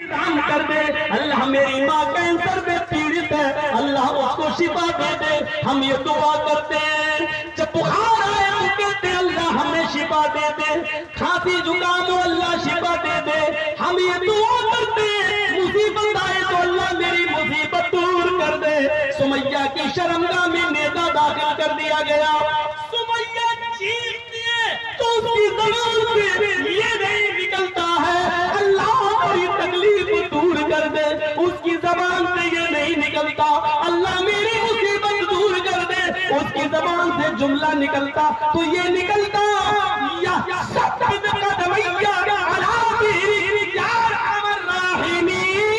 انتظام کر دے اللہ میری ماں کینسر میں پیڑت ہے اللہ اس کو شفا دے دے ہم یہ دعا کرتے ہیں جب بخار آئے تو کہتے ہیں اللہ ہمیں شفا دے دے کھانسی زکام ہو اللہ شفا دے دے ہم یہ دعا کرتے ہیں مصیبت آئے تو اللہ میری مصیبت دور کر دے سمیہ کی شرمگاہ میں نیزہ داخل کر دیا گیا سمیہ چیختی ہے تو اس کی زبان سے یہ نہیں نکلتا ہے اللہ میری تکلیف دور کر دے اس کی زبان سے یہ نہیں نکلتا اللہ میری مصیبت دور کر دے اس کی زبان سے جملہ نکلتا تو یہ نکلتا یا ثبت قدمیہ علی دینک یا ارحم الراحمین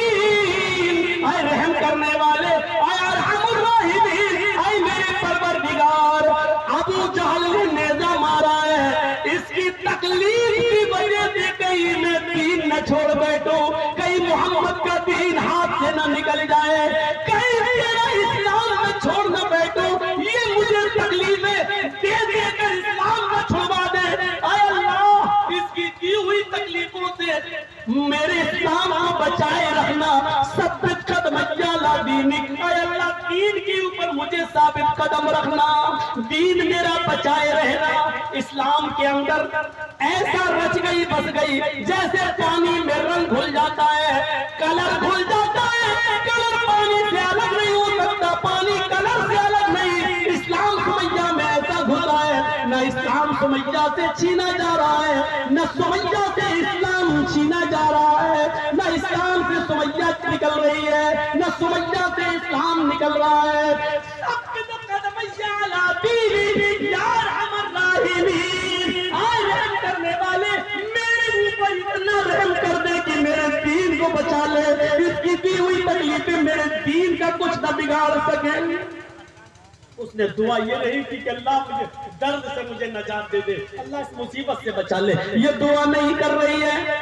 اے رحم کرنے والے اے ارحم الراحمین اے میرے پروردگار ابو جہل نے نیزہ مارا ہے اس کی تکلیف کی وجہ سے کہیں میں دین نہ چھوڑ بیٹھوں کہیں محمد کا دین ہاتھ سے نہ نکل جائے کہیں میرا اسلام نہ چھوڑ نہ بیٹھوں یہ مجھے تکلیفیں دے دے کر اسلام نہ چھڑوا دے اے اللہ اس کی ہوئی تکلیفوں سے میرے اسلام کو بچائے رکھنا ثبت قدمیہ علی دینک اے اللہ دین کے اوپر مجھے ثابت قدم رکھنا دین میرا بچائے رہنا اسلام کے اندر ایسا رچ گئی بس گئی جیسے پانی میں رنگ گھل جاتا ہے کلر گھل جاتا ہے کلر پانی سے الگ نہیں ہو سکتا پانی کلر سے الگ نہیں اسلام سمیہ میں ایسا گھلا ہے نہ اسلام سمیہ سے چھینا جا رہا ہے نہ سمیہ سے اسلام چھینا جا رہا ہے نہ اسلام سے سمیہ نکل رہی ہے نہ سمیہ سے اسلام نکل رہا ہے ثبت قدمیہ علی دینک یا ارحم الراحمین آئے رحم کرنے والے میرے اوپر اتنا رحم کر دے کہ میرے دین کو بچا لے اس کی دی ہوئی تکلیفیں میرے دین کا کچھ نہ بگاڑ سکے اس نے دعا یہ نہیں کی کہ اللہ مجھے درد سے مجھے نجات دے دے اللہ اس مصیبت سے بچا لے یہ دعا نہیں کر رہی ہے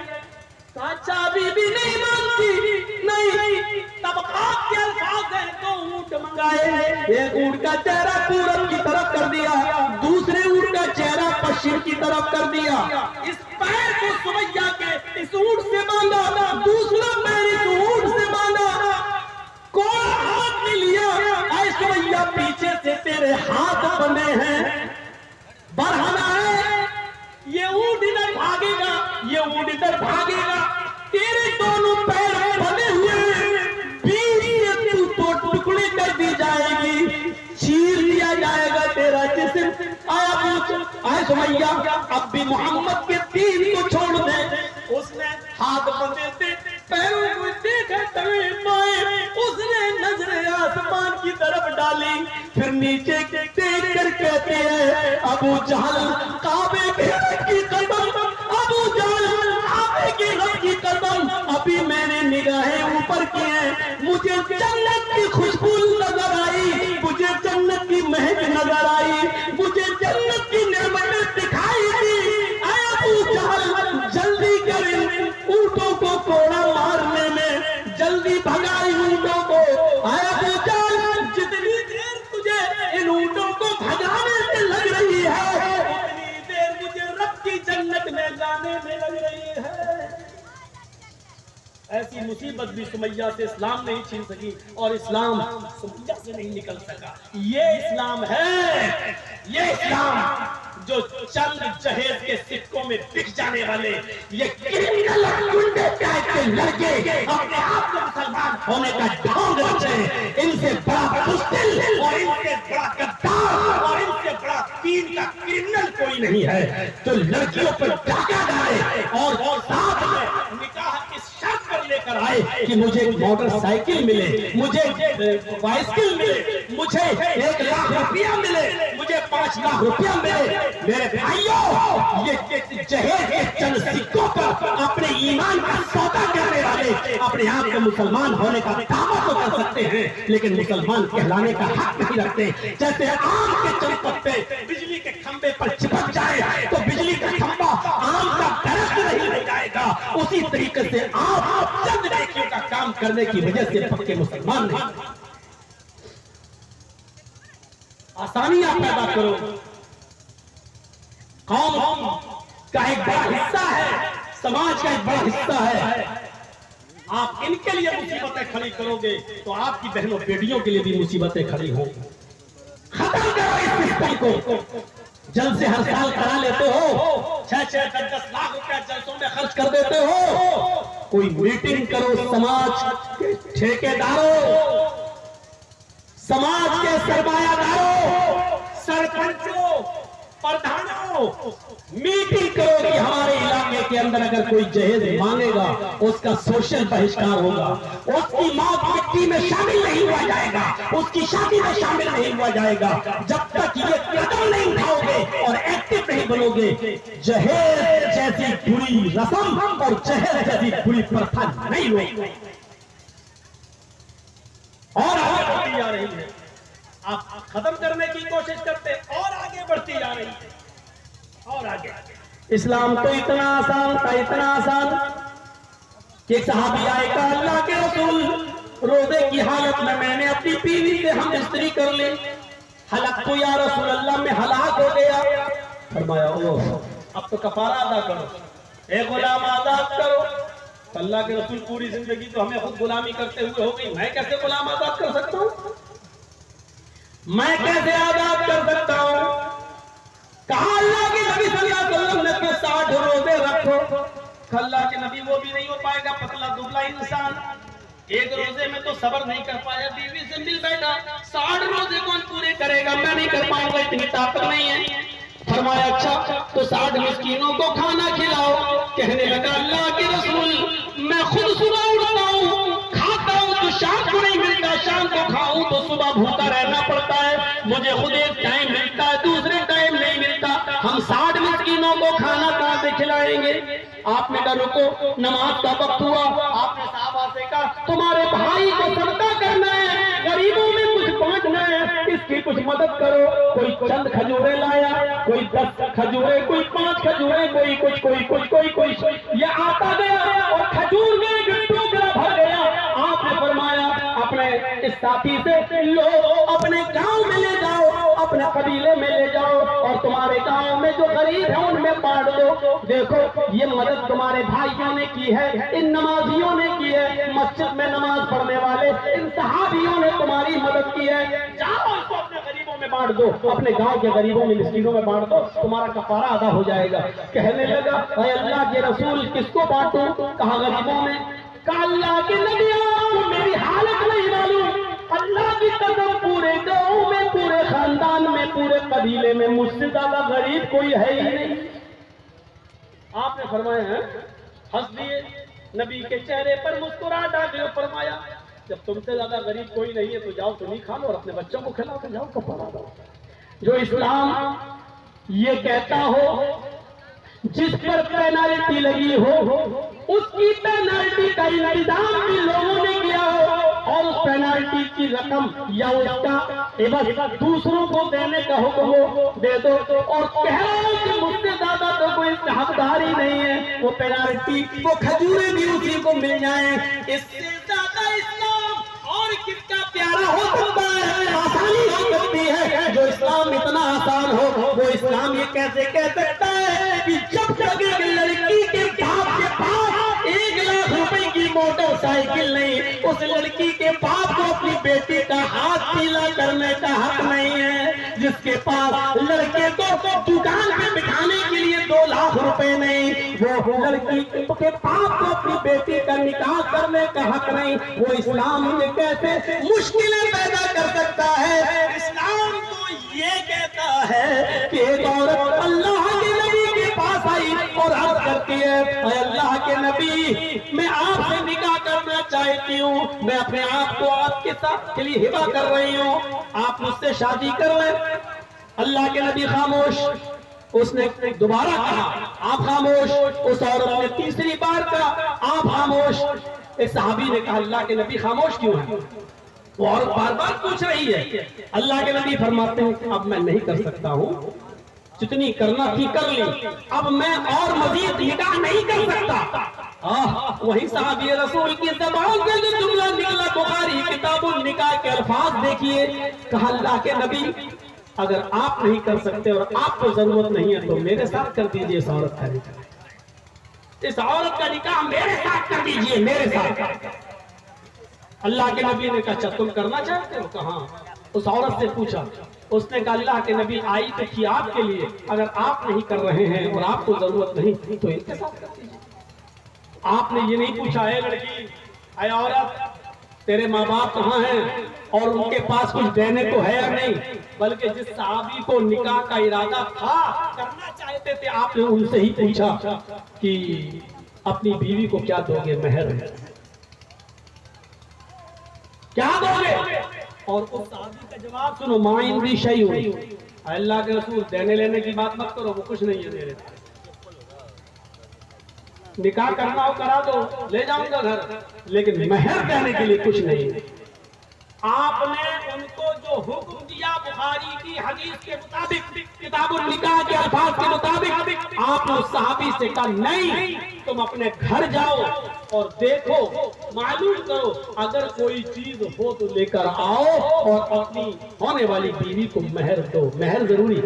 سچا بی بی نہیں مانتی نہیں طبقات کے الفاظ ہیں تو اونٹ منگائے ایک اونٹ کا چہرہ پورب کی طرف کر دیا دوسرے اونٹ کا چہرہ پشچم کی طرف کر دیا اس پیر کو سمیہ کے اس اونٹ سے باندھا دوسرا پیر اس اونٹ سے باندھا کوڑا ہاتھ میں لیا اے سمیہ پیچھے سے تیرے ہاتھ بندھے ہیں برہنہ ہے یہ اونٹ ادھر بھاگے گا یہ اونٹ ادھر بھاگے گا تیرے دونوں پیر بندھے ہوئے بیچ سے تو ٹکڑے کر دی جائے گی چیر دیا جائے گا تیرا جسم آیا پوچھ اے سمیہ اب بھی محمد کے دین کو چھوڑ دے اس نے ہاتھ بندھے تھے پیروں کو دیکھا تمہیں پائے اس نے نظر آسمان کی طرف ڈالی پھر نیچے دیکھ کر کہتے ہیں ابو جہل کعبے کے رب کی قدم ابو جہل کعبے کے رب کی قدم ابھی میں نے نگاہیں اوپر کی ہیں مجھے جنت کی خوشبو نظر آئی مجھے جنت کی مہک نظر آئی مجھے جنت کی نعمتیں دکھائی دی اے ابو جہل جلدی کر اونٹوں کو کوڑا مارنے میں جلدی بھگائی اونٹوں کو اے ابو جہل جتنی دیر تجھے ان اونٹوں کو بھگانے میں لگ رہی ہے اتنی دیر مجھے رب کی جنت میں جانے میں لگ رہی ہے ایسی مصیبت بھی سمیہ سے اسلام نہیں چھین سکی اور اسلام سمیہ سے نہیں نکل سکا یہ اسلام ہے یہ اسلام جو چند جہیز کے سکوں میں بک جانے والے یہ کرمنل گنڈے ٹائپ کے لڑکے اپنے آپ کو مسلمان ہونے کا ڈھونگ رچے ان سے بڑا بزدل اور ان سے بڑا غدار اور ان سے بڑا دین کا کرمنل کوئی نہیں ہے جو لڑکیوں پر ڈاکہ ڈالے اور ساتھ میں نکاح کی شرط پر لے کر آئے کہ مجھے موٹر سائیکل ملے مجھے بائسکل ملے مجھے 1 لاکھ روپیہ ملے مجھے 5 لاکھ روپیہ ملے میرے بھائیوں یہ جہیز کے چند سکوں پر اپنے ایمان کا سودا کرنے والے اپنے آپ کو مسلمان ہونے کا دعویٰ تو کر سکتے ہیں لیکن مسلمان کہلانے کا حق نہیں رکھتے جیسے آم کے چند پتے بجلی کے کھمبے پر چپک جائے تو بجلی کا کھمبا آم کا درخت نہیں رہ جائے گا اسی طریقے سے آپ چند نیکیوں کا کام کرنے کی وجہ سے پکے مسلمان نہیں آسانیاں پیدا کرو قوم کا ایک بڑا حصہ ہے سماج کا ایک بڑا حصہ ہے آپ ان کے لیے مصیبتیں کھڑی کرو گے تو آپ کی بہنوں بیٹیوں کے لیے بھی مصیبتیں کھڑی ہوں گی۔ ختم کرو اس سسٹم کو۔ جلد سے ہر سال کرا لیتے ہو، 6-10 لاکھ روپیہ جلسوں میں خرچ کر دیتے ہو۔ کوئی میٹنگ کرو، سماج کے ٹھیکیداروں، سماج کے سرمایہ داروں، سرپنچوں، پردھانوں، میٹنگ کرو کہ ہمارے علاقے کے اندر اگر کوئی جہیز مانگے گا اس کا سوشل بہشکار ہوگا، اس کی موت مٹی میں شامل نہیں ہوا جائے گا، اس کی شادی میں شامل نہیں ہوا جائے گا۔ جب تک یہ قدم نہیں اٹھاؤ گے اور ایکٹیو نہیں بنو گے، جہیز جیسی بری رسم اور جہیز جیسی بری پرتھا نہیں ہوگی۔ اور آگے بڑھتی جا رہی ہے، آپ ختم کرنے کی کوشش کرتے اور آگے بڑھتی جا رہی ہے، اور آگے۔ اسلام تو اتنا آسان تھا، اتنا آسان کہ صحابی آئے کہا اللہ کے رسول روزے کی حالت میں نے اپنی بیوی سے ہم استری کر لی، ہلاک تو یا رسول اللہ میں ہلاک ہو گیا۔ فرمایا اب تو کفارہ ادا کرو، ایک غلام آزاد کرو۔ اللہ کے رسول پوری زندگی تو ہمیں خود غلامی کرتے ہوئے ہو گئی، میں کیسے غلام آزاد کر سکتا ہوں؟ میں کیسے آزاد کر سکتا ہوں؟ کہا اللہ کے نبی صلی اللہ علیہ وسلم نے کہ 60 روزے رکھو۔ اللہ کے نبی وہ بھی نہیں ہو پائے گا، پتلا دبلا انسان، ایک روزے میں تو صبر نہیں کر پایا، بیوی سے مل بیٹھا، 60 روزے کون پورے کرے گا؟ میں نہیں کر پاؤں گا، اتنی طاقت نہیں ہے۔ فرمایا اچھا تو 60 مسکینوں کو کھانا کھلاؤ۔ کہنے لگا اللہ کے رسول میں خود صبح اٹھتا ہوں، کھاتا ہوں تو شام کو نہیں ملتا، شام کو کھاؤں تو صبح بھوکا رہنا پڑتا ہے، مجھے خود ایک ٹائم ملتا ہے، دوسرے ٹائم نہیں ملتا، ہم 60 مسکینوں کو کھانا کہاں سے کھلائیں گے؟ آپ نے کہا رکو، نماز کا وقت ہوا، آپ نے صحابہ سے کہا تمہارے بھائی کو صدقہ کرنا ہے، غریبوں میں کچھ بانٹنا ہے، اس کی کچھ مدد کرو۔ کوئی چند کھجورے لایا، کوئی 10 کھجورے، کوئی 5 کھجورے، کوئی کچھ یہ آتا گیا اور کھجور میں ایک ٹوکرا بھر گیا۔ آپ نے فرمایا اپنے اس ساتھی سے لو، اپنے گاؤں میں لے جاؤ، اپنے قبیلے میں لے جاؤ، اور تمہارے گاؤں میں جو غریب ہیں ان میں بانٹ دو۔ دیکھو یہ مدد تمہارے بھائیوں نے کی ہے، ان نمازیوں نے کی ہے، مسجد میں نماز پڑھنے والے ان صحابیوں نے تمہاری مدد کی ہے، جاؤ اس کو اپنے غریبوں میں بانٹ دو، اپنے گاؤں کے غریبوں میں مسکینوں میں بانٹ دو، تمہارا کفارہ ادا ہو جائے گا۔ کہنے لگا اے اللہ کے رسول کس کو بانٹوں؟ کہا غریبوں میں۔ کہا اللہ کے نبی آپ کو میری حالت نہیں معلوم، اللہ کی قسم پورے گاؤں میں، پورے خاندان میں، پورے قبیلے میں مجھ سے زیادہ غریب کوئی ہے ہی نہیں۔ آپ نے فرمایا ہے، ہنس دیے، نبی کے چہرے پر مسکراہٹ آ گئی اور فرمایا جب تم سے زیادہ غریب کوئی نہیں ہے تو جاؤ تم ہی کھا لو اور اپنے بچوں کو کھلاؤ کے جاؤ کفارہ دو۔ جو اسلام یہ کہتا ہو جس پر پینالٹی لگی ہو اس کی پینالٹی کا انتظام بھی لوگوں نے کیا ہو، اور اس پینالٹی کی رقم یا اس کا عوض دوسروں کو دینے کا حکم ہو دے دو، اور کہہ رہا ہوں کہ مجھ سے زیادہ تو کوئی حقدار ہی نہیں ہے، وہ پینالٹی وہ کھجوریں بھی اسی کو مل جائیں، اس سے زیادہ اسلام اور کس کا پیارا ہو سکتا ہے؟ آسانی ہو سکتی ہے۔ جو اسلام اتنا آسان ہو وہ اسلام یہ کیسے کہہ سکتا ہے کہ جب تک ایک لڑکی کے باپ کے پاس 1 لاکھ روپے کی موٹر سائیکل نہیں، اس لڑکی کے باپ کو اپنی بیٹی کا ہاتھ پیلا کرنے کا حق نہیں ہے۔ جس کے پاس لڑکے کو دکان پہ بٹھانے کے لیے 2 لاکھ روپے نہیں، وہ لڑکی کے باپ کو اپنی بیٹی کا نکاح کرنے کا حق نہیں۔ وہ اسلام یہ کیسے مشکلیں پیدا کر سکتا ہے؟ اسلام تو یہ کہتا ہے کہ ایک عورت اللہ کے نبی کے پاس آئی اور عرض کرتی ہے اے اللہ کے نبی میں آپ سے نکاح کرنا چاہتی ہوں، میں اپنے آپ کو آپ کے ساتھ کے لیے ہبہ کر رہی ہوں، آپ مجھ سے شادی کر لیں۔ اللہ کے نبی خاموش، اس نے دوبارہ کہا آپ خاموش، اس عورت نے تیسری بار کہا آپ خاموش۔ ایک صحابی نے کہا اللہ کے نبی خاموش کیوں ہے؟ وہ عورت بار بار پوچھ رہی ہے۔ اللہ کے نبی فرماتے ہیں اب میں نہیں کر سکتا ہوں، جتنی کرنا تھی کر لی، اب میں اور مزید نکاح نہیں کر سکتا۔ وہی صحابی رسول کی زبان سے جو جملہ نکلا، بخاری کتاب النکاح کے الفاظ دیکھیے، کہا اللہ کے نبی اگر آپ نہیں کر سکتے اور آپ کو ضرورت نہیں ہے تو میرے ساتھ کر دیجئے اس عورت کا نکاح۔ اس عورت کا نکاح میرے ساتھ کر دیجئے، میرے ساتھ۔ اللہ کے نبی نے کہا اچھا تم کرنا چاہتے ہو؟ کہاں؟ اس عورت سے پوچھا، اس نے کہا اللہ کے نبی آئی تو تھی آپ کے لیے، اگر آپ نہیں کر رہے ہیں اور آپ کو ضرورت نہیں تو ان کے ساتھ کر دیجیے۔ آپ نے یہ نہیں پوچھا اے لڑکی، اے عورت تیرے ماں باپ کہاں ہیں اور ان کے پاس کچھ دینے کو ہے یا نہیں، بلکہ جس صحابی کو نکاح کا ارادہ تھا، کرنا چاہتے تھے، آپ نے ان سے ہی پوچھا کہ اپنی بیوی کو کیا دو گے مہر میں، کیا دو گے؟ اور اس صحابی کا جواب سنو، ما عندی شیء، اللہ کے رسول دینے لینے کی بات مت کرو، وہ کچھ نہیں ہے میرے، نکاح کرنا ہو کرا دو، لے جاؤں گا گھر، لیکن مہر دینے کے لیے کچھ نہیں۔ آپ نے ان کو جو حکم دیا بخاری کی حدیث کے مطابق، کتاب النکاح کے الفاظ کے مطابق، آپ نے اس صحابی سے کہا نہیں، تم اپنے گھر جاؤ اور دیکھو، معلوم کرو، اگر کوئی چیز ہو تو لے کر آؤ اور اپنی ہونے والی بیوی کو مہر دو، مہر ضروری۔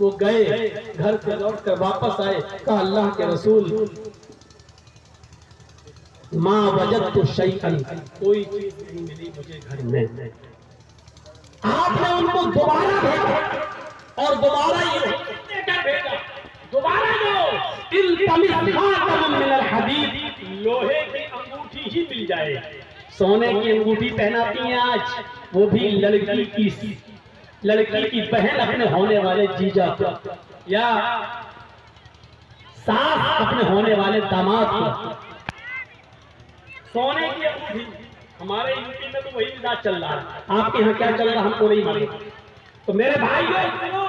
وہ گئے، گھر سے لوٹ کر واپس آئے، کہا اللہ کے رسول ما وجدت شیئا، کوئی چیز نہیں ملی مجھے گھر میں۔ آپ نے ان کو دوبارہ بھیجا اور دوبارہ یہ لے کر بھیجا، دوبارہ جو التمس خاتما من الحدید، لوہے کی انگوٹھی ہی مل جائے، سونے کی انگوٹھی پہناتی ہیں آج، وہ بھی لڑکی کی بہن اپنے ہونے والے جیجا کو، یا ساس اپنے ہونے والے داماد کو، سونے کی انگوٹھی۔ ہمارے یوپی میں تو وہی مزاج چل رہا ہے، آپ کے یہاں کیا چل رہا ہم کو نہیں معلوم۔ تو میرے بھائیو سنو،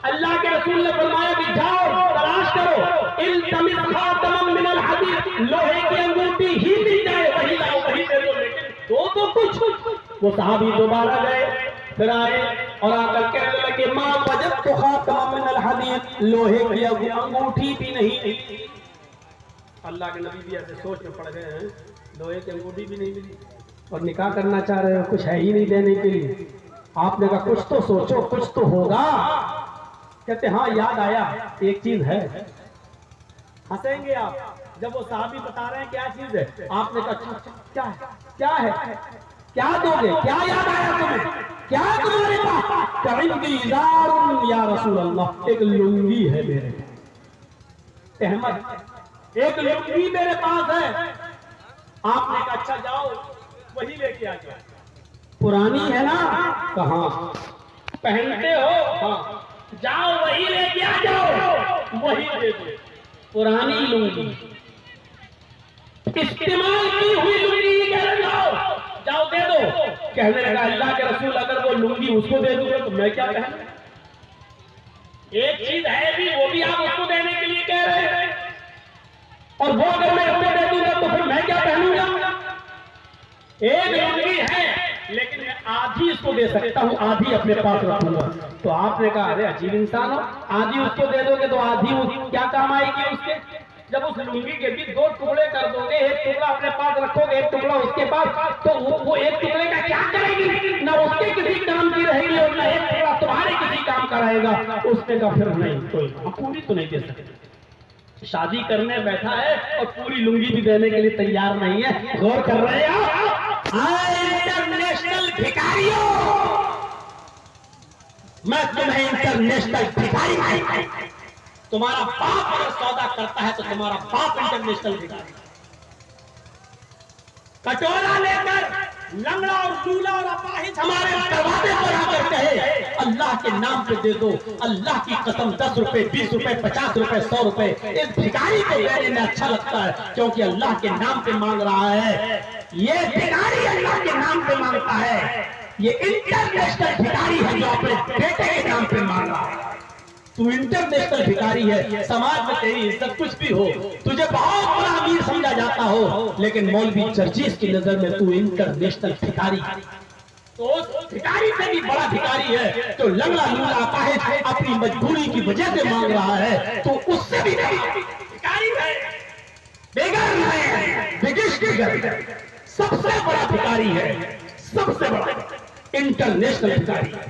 اللہ کے رسول نے فرمایا کہ جاؤ تلاش کرو، التمس خاتما من الحدید، لوہے کی انگوٹھی ہی مل جائے وہی لاؤ، وہی دے دو، لیکن دو تو کچھ۔ وہ صحابی دوبارہ گئے، پھر آئے اور آ کر کہنے لگے ما وجدت خاتما من الحدید، لوہے کی انگوٹھی بھی نہیں۔ اللہ کے نبی بھی ایسے سوچ میں پڑ گئے ہیں، لوہے کی انگوٹھی بھی نہیں ملی اور نکاح کرنا چاہ رہے ہو، کچھ ہے ہی نہیں دینے کے لیے۔ آپ نے کہا کچھ تو سوچو، کچھ تو ہوگا۔ کہتے ہاں یاد آیا، ایک چیز ہے۔ ہنسیں گے آپ جب وہ صحابی بتا رہے ہیں کیا چیز ہے۔ آپ نے کہا کیا ہے، کیا ہے، کیا دو گے، کیا یاد آیا تمہیں، کیا تمہارے پاس؟ عندی ازار یا رسول اللہ، ایک لنگی ہے میرے پاس، احمد ایک لنگی میرے پاس ہے۔ آپ نے کہا اچھا جاؤ وہی لے کے آ جاؤ، پرانی ہے نا؟ کہاں پہنتے ہو؟ ہاں، جاؤ وہی لے کے آ جاؤ، وہی دے دو، پرانی لنگی، استعمال کی ہوئی لنگی کہہ جاؤ، جاؤ دے دو۔ کہنے لگا اللہ کے رسول اگر وہ لنگی اس کو دے دوں تو میں کیا پہنوں؟ ایک چیز ہے بھی، وہ بھی آپ اس کو دینے کے لیے کہہ رہے ہیں، اور وہ اگر میں اس کو دے دوں گا تو پھر میں کیا پہنوں گا؟ ایک لنگی ہے لیکن میں آدھی اس کو دے سکتا ہوں، آدھی اپنے پاس رکھوں گا۔ تو آپ نے کہا ارے عجیب انسان ہو، آدھی اس کو دے دو گے تو آدھی کیا کام آئے گی اس کے؟ جب اس لنگی کے بھی دو ٹکڑے کر دو گے، ایک ٹکڑا اپنے پاس رکھو گے، ایک ٹکڑا اس کے پاس، تو وہ ایک ٹکڑے کا کیا کرے گی؟ نہ اس کے کسی کام کی رہے گی اور نہ ایک ٹکڑا تمہارے کسی کام کا رہے گا۔ اس نے کہا پھر نہیں، کوئی پوری تو نہیں دے سکتے، شادی کرنے بیٹھا ہے اور پوری لنگی بھی دینے کے لیے تیار نہیں ہے۔ غور کر رہے ہیں آپ؟ انٹرنیشنل بھکاریوں، میں تمہیں انٹرنیشنل بھکاری نہیں، تمہارا باپ اگر سودا کرتا ہے تو تمہارا باپ انٹرنیشنل بھکاری، کٹورا لے کر لنگڑا اور لولا اور اپاہج ہمارے دروازے پر آ کر کہے اللہ کے نام پہ دے دو، اللہ کی قسم 10 روپے 20 روپے 50 روپے 100 روپے، اس بھکاری کو دینے میں اچھا لگتا ہے کیونکہ اللہ کے نام پہ مانگ رہا ہے۔ یہ بھکاری اللہ کے نام پہ مانگتا ہے، یہ انٹرنیشنل بھکاری ہے جو اپنے بیٹے کے نام پہ مانگ رہا ہے۔ تو انٹرنیشنل بھکاری ہے، سماج میں تیری عزت کچھ بھی ہو، تجھے بہت بڑا امیر سمجھا جاتا ہو، لیکن مولوی چرچیز کی نظر میں تو انٹرنیشنل بھکاری ہے۔ تو اس بھکاری سے بھی بڑا بھکاری ہے جو لنگڑا لولا اپاہج اپنی مجبوری کی وجہ سے مانگ رہا ہے، تو اس سے بھی بھکاری ہے، بےگر ہے، بگش سب سے بڑا بھکاری ہے، سب سے بڑا انٹرنیشنل بھکاری ہے۔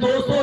200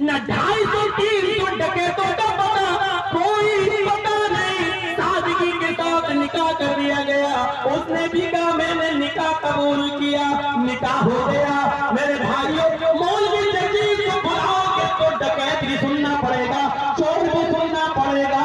نہ 250-300 ڈکیتوں کا پتا، کوئی پتا نہیں، سادگی کے ساتھ نکاح کر دیا گیا۔ اس نے بھی کہا میں نے نکاح قبول کیا، نکاح ہو گیا۔ میرے بھائیوں، مولوی جدید کو بلاؤ گے تو ڈکیت بھی سننا پڑے گا، چور بھی سننا پڑے گا،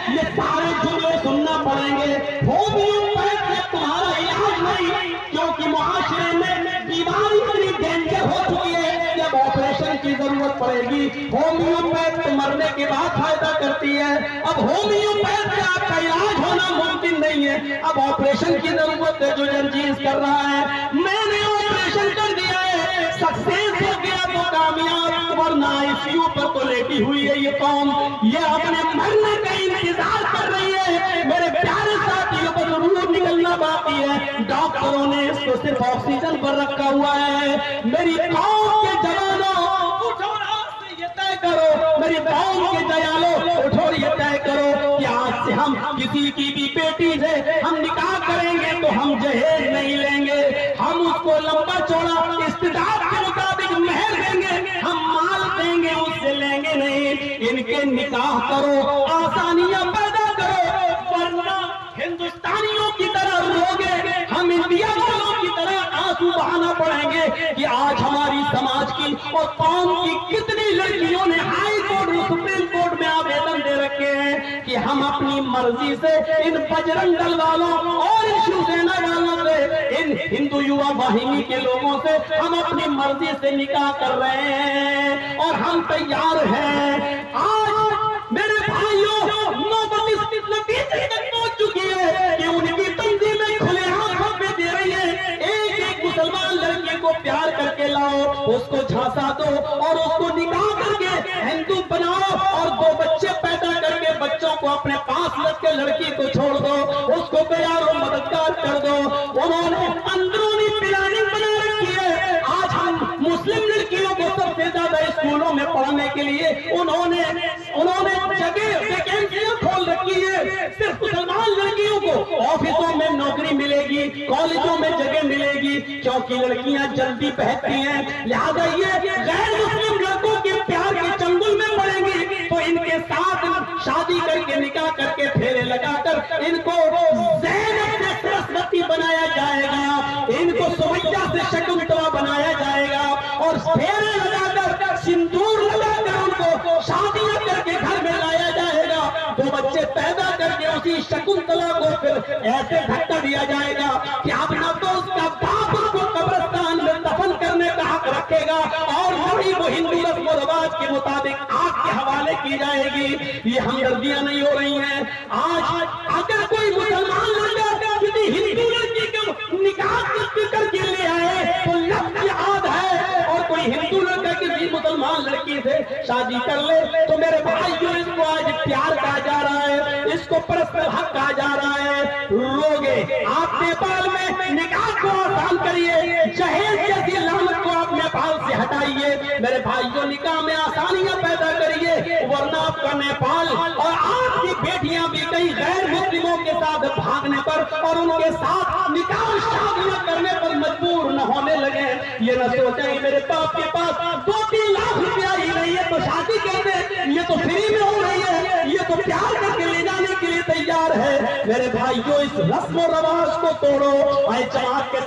یہ سارے جملے سننا پڑیں گے۔ ہومیوپیتھ سے تمہارا علاج نہیں، کیونکہ معاشرے میں بیماری اتنی ڈینجر ہو چکی ہے کہ اب آپریشن کی ضرورت پڑے گی۔ ہومیوپیتھ مرنے کے بعد فائدہ کرتی ہے، اب ہومیوپیتھ سے آپ کا علاج ہونا ممکن نہیں ہے، اب آپریشن کی ضرورت ہے۔ جو جنجیز کر رہا ہے میں نے آپریشن کر دیا ہے، سکسیس ہو گیا تو کامیاب، ورنہ ICU پر تو لیٹی ہوئی ہے یہ قوم، یہ اپنے مرنے کا انتظار کر رہی ہے۔ میرے پیارے ساتھیوں کو ضرور نکلنا باقی ہے، ڈاکٹروں نے اس کو صرف آکسیجن پر رکھا ہوا ہے۔ میری قوم کے جوانوں اٹھو، آج سے یہ طے کرو، میری قوم کے جوانوں اٹھو، یہ طے کرو کہ آج سے ہم کسی کی بھی بیٹی سے ہم نکاح کریں گے تو ہم جہیز نہیں لیں گے، ہم اس کو لمبا چوڑا استطاعت کے مطابق مہر دیں گے، ہم مال دیں گے، اس سے لیں گے نہیں۔ ان کے نکاح کرو، آسانیاں پیدا کرو، ورنہ ہندوستانیوں کی طرح روگے، ہم انڈیا والوں کی طرح آنسو بہانا پڑیں گے کہ آج ہماری سماج کی اور قوم کی کتنی لڑکیوں نے ہائی کورٹ اور سپریم کورٹ میں آویدن دے رکھے ہیں کہ ہم اپنی مرضی سے ان بجرنگ دل والوں اور ان شیو سینا والوں سے، ان ہندو یووا واہنی کے لوگوں سے ہم اپنی مرضی سے نکاح کر رہے ہیں اور ہم تیار ہیں۔ آج میرے بھائیوں، نوبت اس نتیجے تک پہنچ چکی ہے کہ ان کی تنظیمیں کھلے عام خطبے دے رہی ہیں، ایک ایک مسلمان لڑکی کو پیار کر کے لاؤ، اس کو جھانسا دو اور اس کو نکاح کر کے ہندو بناؤ اور 2 بچے پیدا کر کے بچوں کو اپنے پاس رکھ کے لڑکی کو چھوڑ دو، اس کو پیار و مددگار کر دو۔ انہوں نے اندرونی پلاننگ بنا رکھی ہے۔ آج ہم مسلم لڑکیوں کو سب سے زیادہ اسکولوں میں پڑھنے کے لیے انہوں نے جگہ ویکینسیاں کھول رکھی ہے، صرف مسلمان لڑکیوں کو آفسوں میں نوکری ملے گی، کالجوں میں جگہ ملے گی، کیونکہ لڑکیاں جلدی بہتتی ہیں، لہذا یہ غیر مسلم لڑکوں کے پیار کے چنگل میں پڑیں گی تو ان کے ساتھ شادی کر کے نکاح کر کے پھیرے لگا کر ان کو زینب سے سرسوتی بنایا جائے گا، ان کو سمیہ سے شکنتلا بنایا جائے گا اور پھیرے لگا کر سندور لگا کر ان کو شادیاں کر کے گھر میں لایا جائے گا، 2 بچے پیدا کر کے اسی شکنتلا کو پھر ایسے دھکا دیا جائے گا کہ اب نہ تو اس کا باپ اس کو قبرستان میں دفن کرنے کا حق رکھے گا اور وہی وہ ہندو رسم و رواج کے مطابق آگ کے حوالے کی جائے گی۔ یہ ہمدردیاں نہیں ہو رہی ہیں۔ آج اگر کوئی مسلمان لڑکا کسی ہندو لڑکی کو نکاح کر کے لے آئے تو لفظ یاد ہے، اور کوئی ہندو لڑکا کسی مسلمان لڑکی سے شادی کر لے تو میرے بھائیوں اس کو آج پیار کہا جا رہا ہے، اس کو پرسنل حق کہا جا رہا ہے۔ روگے آپ نیپال میں نکاح کو آسان کریے، جہیز جیسی لعنت کو آپ نیپال سے ہٹائیے، میرے بھائیوں نکاح میں آسانیاں پیدا کریے، ورنہ آپ کا نیپال اور آپ کی بیٹیاں بھی کئی غیر مسلموں کے ساتھ بھاگنے پر اور ان کے ساتھ نکاح شادیاں کرنے پر مجبور نہ ہونے لگے۔ یہ نہ سوچیں کہ میرے باپ کے پاس 2-3 لاکھ روپیہ ہی نہیں ہے تو شادی کر دے، یہ تو فری میں ہو رہی ہے، یہ تو پیار کر کے لے جانے کے لیے تیار ہے۔ میرے بھائیوں اس رسم و رواج کو توڑو، آئے جماعت کے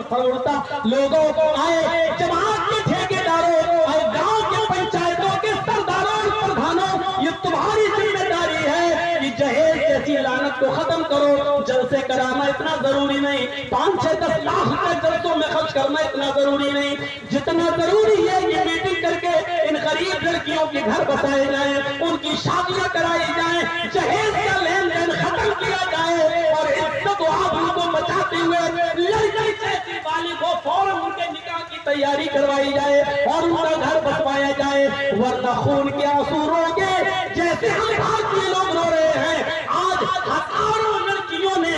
سرورتا لوگوں، آئے جماعت کے ٹھیکیداروں، آئے گاؤں کے پنچایتوں کے سرداروں اور پردھانوں، یہ تمہاری ذمہ داری ہے کہ جہیز جیسی لعنت کو ختم کرو۔ جلسے کرانا اتنا ضروری نہیں، 5-6-10 لاکھ روپے جلسوں میں خرچ کرنا اتنا ضروری نہیں، جتنا ضروری ہے یہ میٹنگ کر کے ان غریب لڑکیوں کے گھر بسائے جائیں، ان کی شادیاں کرائی جائیں، جہیز کا لین دین ختم کیا جائے اور عزت و آبرو کو بچاتے ہوئے لڑکی جیسی بالغ کو فوراً ان کے نکاح کی تیاری کروائی جائے اور ان کا گھر بسوایا جائے، ورنہ خون کے آنسو روگے جیسے ہم بھارتی لوگ رو رہے ہیں۔ آج ہزاروں لڑکیوں نے